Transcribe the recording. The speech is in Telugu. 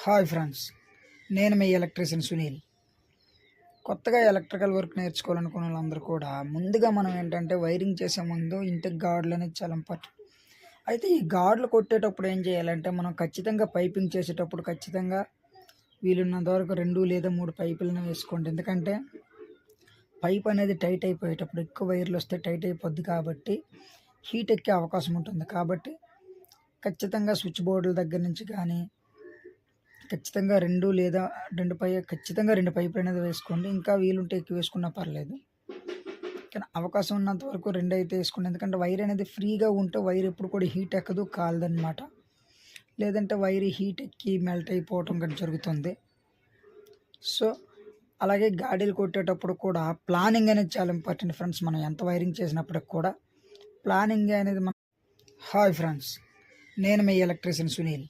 హాయ్ ఫ్రెండ్స్, నేను మీ ఎలక్ట్రీషియన్ సునీల్. కొత్తగా ఎలక్ట్రికల్ వర్క్ నేర్చుకోవాలనుకున్న వాళ్ళందరూ కూడా ముందుగా మనం ఏంటంటే వైరింగ్ చేసే ముందు ఇంటికి గార్డులు అనేది చాలా ఇంపార్టెంట్. అయితే ఈ గార్డులు కొట్టేటప్పుడు ఏం చేయాలంటే మనం ఖచ్చితంగా పైపింగ్ చేసేటప్పుడు ఖచ్చితంగా వీలున్నంత వరకు 2 లేదా 3 పైపులను వేసుకోండి. ఎందుకంటే పైప్ అనేది టైట్ అయిపోయేటప్పుడు ఎక్కువ వైర్లు వస్తే టైట్ అయిపోద్ది కాబట్టి హీట్ ఎక్కే అవకాశం ఉంటుంది. కాబట్టి ఖచ్చితంగా స్విచ్ బోర్డుల దగ్గర నుంచి కానీ ఖచ్చితంగా 2 లేదా 2 పైపులు అనేది వేసుకోండి. ఇంకా వీలుంటే ఎక్కువ వేసుకున్నా పర్లేదు. కానీ అవకాశం ఉన్నంత వరకు 2 అయితే వేసుకోండి. ఎందుకంటే వైర్ అనేది ఫ్రీగా ఉంటే వైర్ ఎప్పుడు కూడా హీట్ ఎక్కదు, కాలదనమాట. లేదంటే వైర్ హీట్ ఎక్కి మెల్ట్ అయిపోవటం గట్రా జరుగుతుంది. సో అలాగే గాడీలు కొట్టేటప్పుడు కూడా ప్లానింగ్ అనేది చాలా ఇంపార్టెంట్ ఫ్రెండ్స్. మనం ఎంత వైరింగ్ చేసినప్పటికి కూడా ప్లానింగ్ అనేది హాయ్ ఫ్రెండ్స్, నేను మీ ఎలక్ట్రీషియన్ సునీల్.